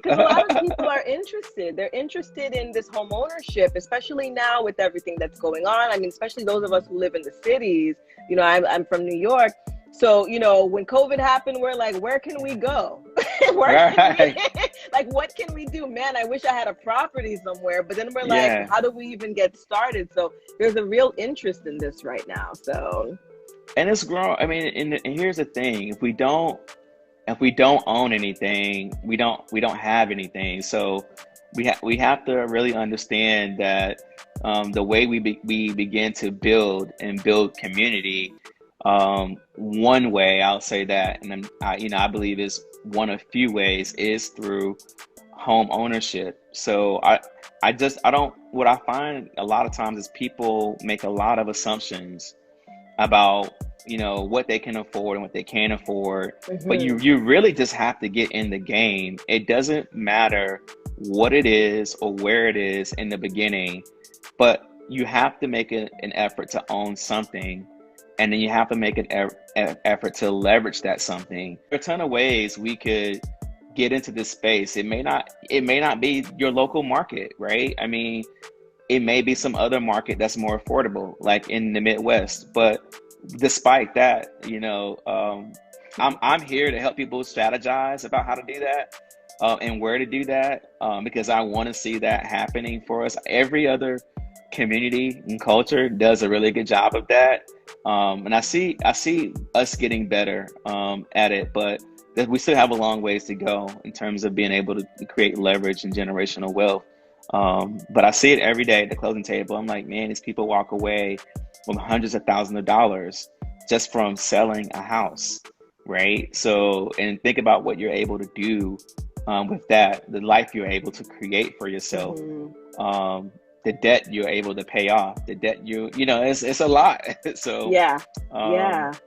because a lot of people are interested. They're interested in this home ownership, especially now with everything that's going on. I mean, especially those of us who live in the cities. You know, I'm from New York. So, you know, when COVID happened, we're like, where can we go? Like, what can we do? Man, I wish I had a property somewhere. But then we're like, how do we even get started? So there's a real interest in this right now. So, and it's grown. I mean, and here's the thing: if we don't own anything, we don't have anything. So we have to really understand that the way we begin to build community. One way I'll say that, and then I believe is one of few ways, is through home ownership. So what I find a lot of times is people make a lot of assumptions about, you know, what they can afford and what they can't afford. But you really just have to get in the game. It doesn't matter what it is or where it is in the beginning, but you have to make an effort to own something. And then you have to make an effort to leverage that something. There are a ton of ways we could get into this space. It may not be your local market, right? I mean, it may be some other market that's more affordable, like in the Midwest. But despite that, you know, I'm here to help people strategize about how to do that and where to do that, because I want to see that happening for us. Every other community and culture does a really good job of that. And I see us getting better at it, but we still have a long ways to go in terms of being able to create leverage and generational wealth. But I see it every day at the closing table. I'm like, man, these people walk away with hundreds of thousands of dollars just from selling a house, right? So, and think about what you're able to do with that, the life you're able to create for yourself. The debt you're able to pay off, the debt you know, it's a lot. So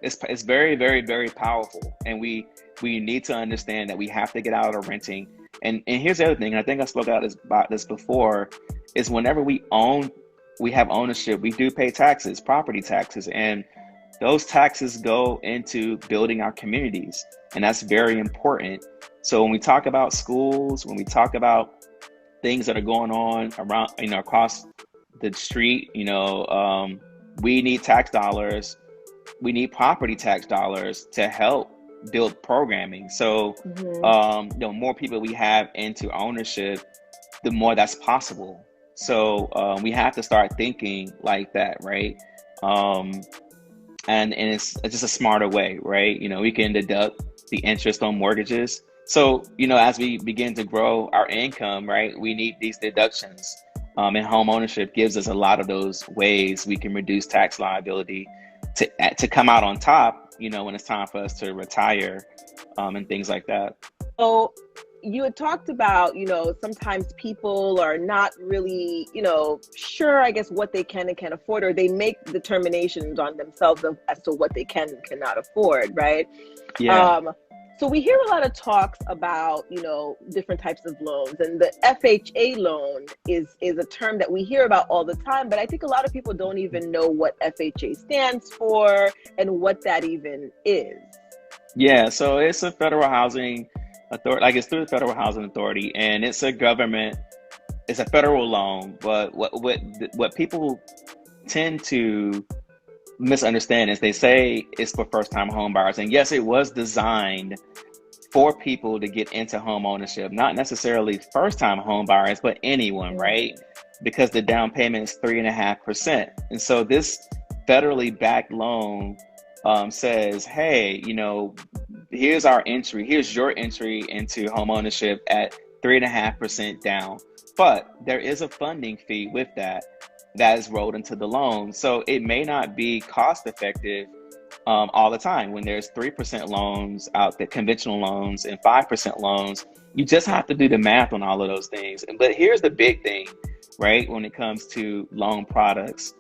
it's very, very, very powerful. And we need to understand that we have to get out of renting. And here's the other thing, and I think I spoke about this before, is whenever we have ownership, we do pay taxes, property taxes, and those taxes go into building our communities. And that's very important. So when we talk about schools, when we talk about things that are going on around, you know, across the street, you know, we need tax dollars. We need property tax dollars to help build programming. So, the more people we have into ownership, the more that's possible. So, we have to start thinking like that, right? And it's just a smarter way, right? You know, we can deduct the interest on mortgages. So, you know, as we begin to grow our income, right, we need these deductions. And home ownership gives us a lot of those ways we can reduce tax liability to come out on top, you know, when it's time for us to retire, and things like that. So you had talked about, you know, sometimes people are not really, you know, sure, I guess, what they can and can't afford, or they make determinations on themselves as to what they can and cannot afford, right? Yeah. So we hear a lot of talks about, you know, different types of loans, and the FHA loan is a term that we hear about all the time, but I think a lot of people don't even know what FHA stands for and what that even is. Yeah, so it's a federal housing authority, like it's through the Federal Housing Authority, and it's a federal loan, but what people tend to misunderstand is they say it's for first-time home buyers. And yes, it was designed for people to get into home ownership, not necessarily first-time home buyers, but anyone, right? Because the down payment is 3.5%. And so this federally backed loan says, hey, you know, here's your entry into home ownership at 3.5% down. But there is a funding fee with that is rolled into the loan. So it may not be cost effective all the time. When there's 3% loans out there, conventional loans, and 5% loans, you just have to do the math on all of those things. But here's the big thing, right? When it comes to loan products,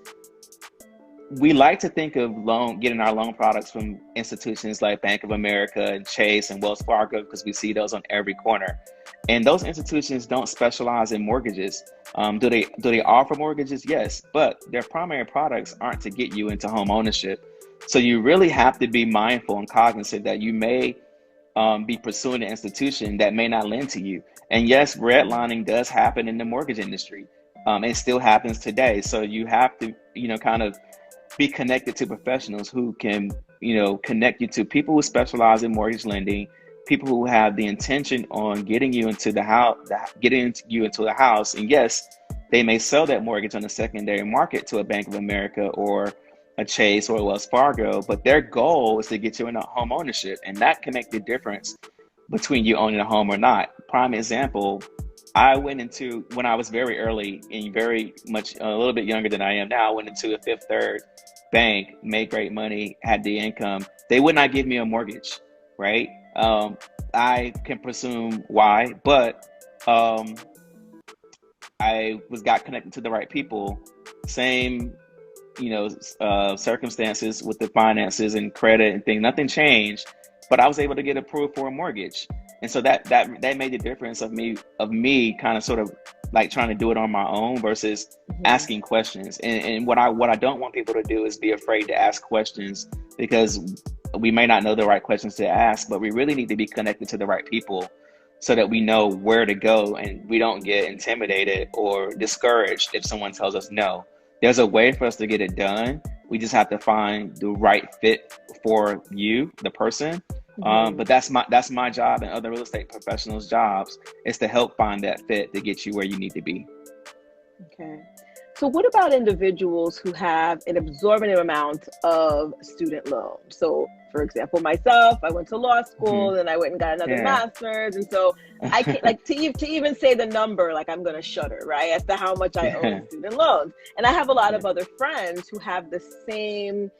we like to think of getting our loan products from institutions like Bank of America and Chase and Wells Fargo, because we see those on every corner. And those institutions don't specialize in mortgages. Do they offer mortgages? Yes, but their primary products aren't to get you into home ownership. So you really have to be mindful and cognizant that you may be pursuing an institution that may not lend to you. And yes, redlining does happen in the mortgage industry. It still happens today. So you have to, kind of be connected to professionals who can, connect you to people who specialize in mortgage lending, people who have the intention on getting you into the house, And yes, they may sell that mortgage on the secondary market to a Bank of America or a Chase or a Wells Fargo, but their goal is to get you into home ownership, and that can make the difference between you owning a home or not. Prime example, I went into, when I was very early and very much a little bit younger than I am now, I went into a Fifth Third bank, made great money, had the income. They would not give me a mortgage, right? I can presume why, but I got connected to the right people. Same, circumstances with the finances and credit and things. Nothing changed, but I was able to get approved for a mortgage. And so that made the difference of me kind of sort of like trying to do it on my own versus asking questions. And what I don't want people to do is be afraid to ask questions, because we may not know the right questions to ask, but we really need to be connected to the right people so that we know where to go and we don't get intimidated or discouraged if someone tells us no. There's a way for us to get it done. We just have to find the right fit for you, the person. But that's my job and other real estate professionals' jobs, is to help find that fit to get you where you need to be. Okay. So what about individuals who have an exorbitant amount of student loans? So for example, myself, I went to law school and I went and got another master's. And so I can't, like, to even say the number, like, I'm going to shudder, right, as to how much I owe in student loans. And I have a lot of other friends who have the same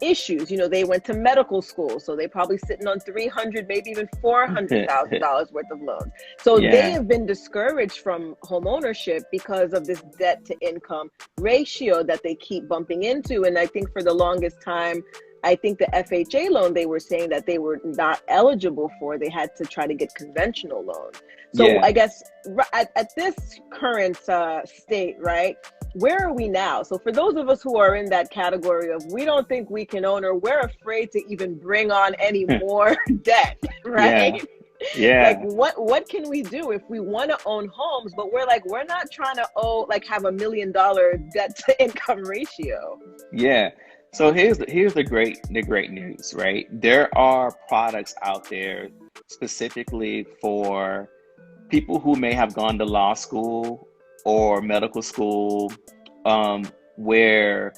issues. They went to medical school, so they probably sitting on $300,000, maybe even $400,000 worth of loans. So they have been discouraged from home ownership because of this debt to income ratio that they keep bumping into. And I think for the longest time, I think the FHA loan, they were saying that they were not eligible for. They had to try to get conventional loans. So I guess at this current state, right, where are we now? So for those of us who are in that category of we don't think we can own, or we're afraid to even bring on any more debt, right? Yeah. Like what can we do if we want to own homes, but we're not trying to have $1 million debt to income ratio? Yeah. So here's the great news, right? There are products out there specifically for people who may have gone to law school or medical school, where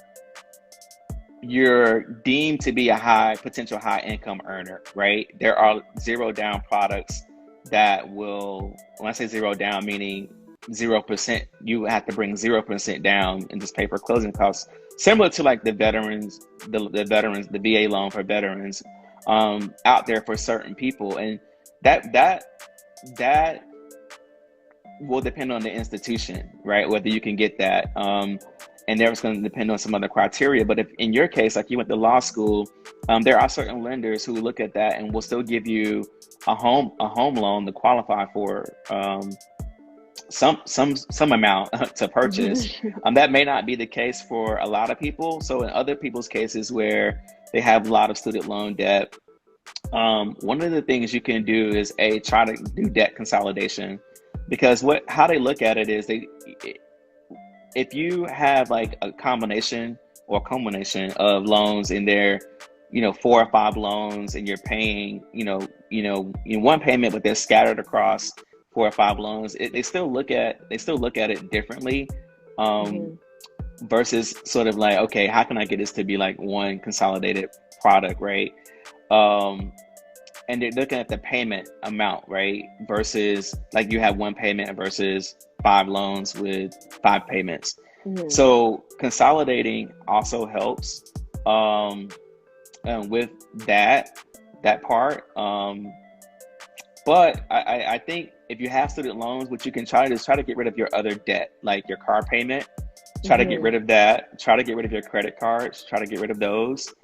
you're deemed to be a potential high income earner, right? There are zero down products that will, when I say zero down, meaning 0%, you have to bring 0% down and just pay for closing costs, similar to like the veterans, the VA loan for veterans, out there for certain people. And that will depend on the institution, right? Whether you can get that. And there's going to depend on some other criteria. But if in your case, like you went to law school, there are certain lenders who look at that and will still give you a home loan to qualify for some amount to purchase. That may not be the case for a lot of people. So in other people's cases where they have a lot of student loan debt, one of the things you can do is try to do debt consolidation, because how they look at it is if you have like a combination or culmination of loans in there, 4 or 5 loans, and you're paying, in one payment, but they're scattered across 4 or 5 loans, they still look at it differently, versus sort of like, okay, how can I get this to be like one consolidated product, right? And they're looking at the payment amount, right? Versus like you have one payment versus 5 loans with 5 payments. So consolidating also helps with that part. But I think if you have student loans, what you can try to get rid of your other debt, like your car payment, try to get rid of that, try to get rid of your credit cards, try to get rid of those.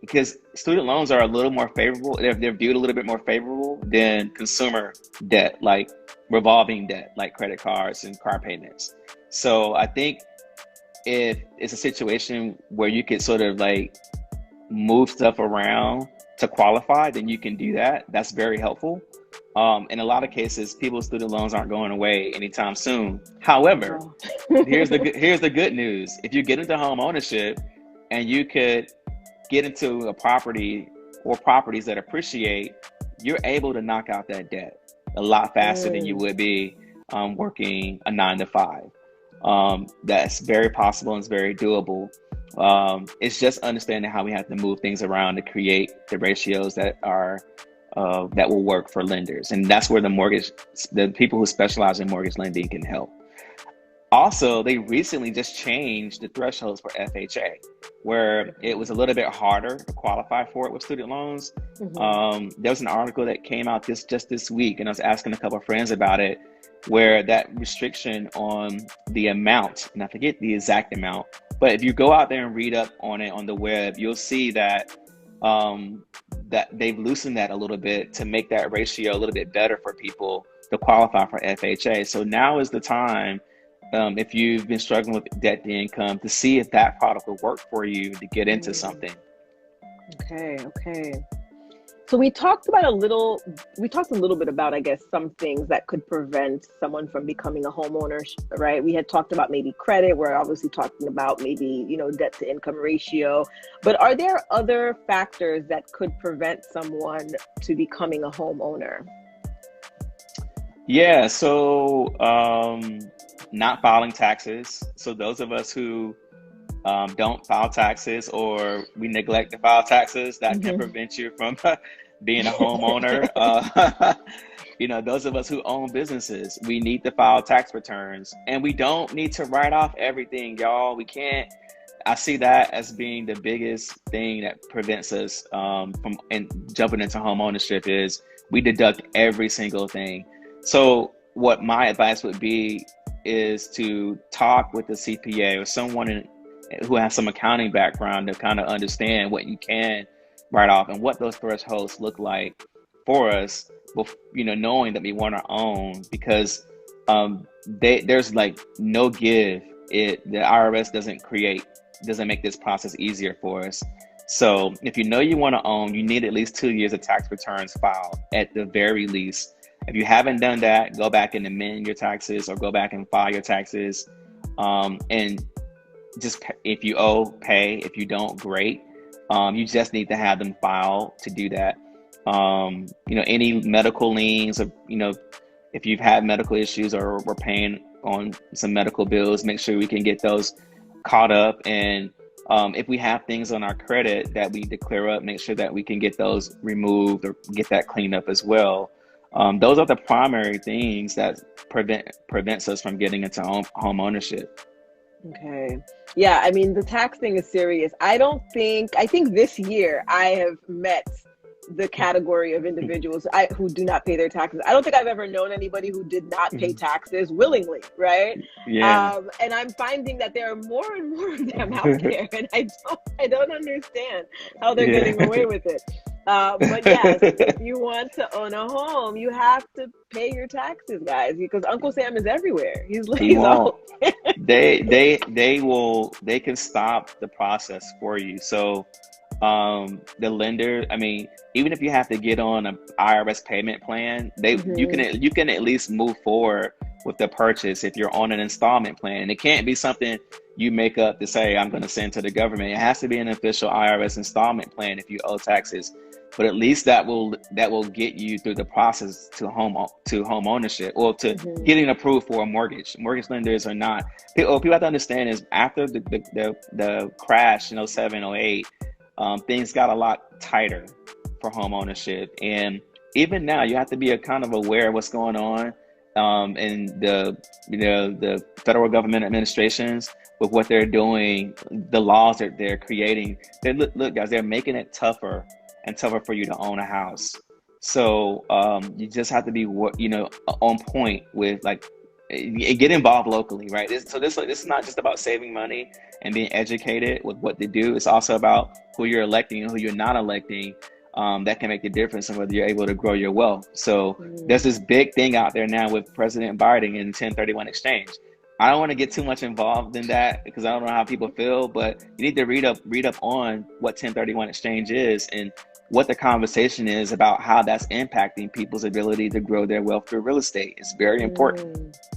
Because student loans are a little more favorable. They're viewed a little bit more favorable than consumer debt, like revolving debt, like credit cards and car payments. So I think if it's a situation where you could sort of like move stuff around to qualify, then you can do that. That's very helpful. In a lot of cases, people's student loans aren't going away anytime soon. However, Oh. here's the good news. If you get into home ownership and you could get into a property or properties that appreciate, you're able to knock out that debt a lot faster than you would be working a 9 to 5. That's very possible and it's very doable. It's just understanding how we have to move things around to create the ratios that are that will work for lenders, and that's where the people who specialize in mortgage lending can help. Also, they recently just changed the thresholds for FHA, where it was a little bit harder to qualify for it with student loans. There was an article that came out just this week, and I was asking a couple of friends about it, where that restriction on the amount, and I forget the exact amount, but if you go out there and read up on it on the web, you'll see that that they've loosened that a little bit to make that ratio a little bit better for people to qualify for FHA. So now is the time, if you've been struggling with debt to income, to see if that product will work for you to get into something. Okay. So we talked a little bit about, I guess, some things that could prevent someone from becoming a homeowner, right? We had talked about maybe credit. We're obviously talking about maybe, debt to income ratio. But are there other factors that could prevent someone to becoming a homeowner? Yeah, so not filing taxes. So those of us who don't file taxes, or we neglect to file taxes, that can prevent you from being a homeowner. Those of us who own businesses, we need to file tax returns, and we don't need to write off everything, y'all. We can't. I see that as being the biggest thing that prevents us from jumping into home ownership, is we deduct every single thing. So what my advice would be is to talk with a CPA or someone who has some accounting background to kind of understand what you can write off and what those thresholds look like for us, knowing that we want our own, because there's like no give. The IRS doesn't make this process easier for us. So if you want to own, you need at least 2 years of tax returns filed at the very least. If you haven't done that, go back and amend your taxes, or go back and file your taxes. And just, if you owe, pay. If you don't, great. You just need to have them filed to do that. Any medical liens, or, if you've had medical issues or we're paying on some medical bills, make sure we can get those caught up. And if we have things on our credit that we need to clear up, make sure that we can get those removed or get that cleaned up as well. Those are the primary things that prevents us from getting into home ownership. Okay. Yeah, I mean, the tax thing is serious. I think this year I have met the category of individuals who do not pay their taxes. I don't think I've ever known anybody who did not pay taxes willingly, right? Yeah. And I'm finding that there are more and more of them out there, and I don't understand how they're getting away with it. But yes, if you want to own a home, you have to pay your taxes, guys, because Uncle Sam is everywhere. He won't. They can stop the process for you. So the lender, I mean, even if you have to get on an IRS payment plan, you can at least move forward with the purchase if you're on an installment plan. And it can't be something you make up to say, I'm going to send to the government. It has to be an official IRS installment plan if you owe taxes. But at least that will get you through the process to home ownership, or to getting approved for a mortgage. Mortgage lenders are not. What people have to understand is, after the crash in 07, 08, things got a lot tighter for home ownership. And even now, you have to be kind of aware of what's going on in the federal government administrations with what they're doing, the laws that they're creating. Look, guys, they're making it tougher and tougher for you to own a house. So you just have to be on point with, like, get involved locally, right? This is not just about saving money and being educated with what to do. It's also about who you're electing and who you're not electing. That can make the difference in whether you're able to grow your wealth. So there's this big thing out there now with President Biden and 1031 exchange. I don't want to get too much involved in that because I don't know how people feel, but you need to read up on what 1031 exchange is and what the conversation is about how that's impacting people's ability to grow their wealth through real estate. It's very important. Mm.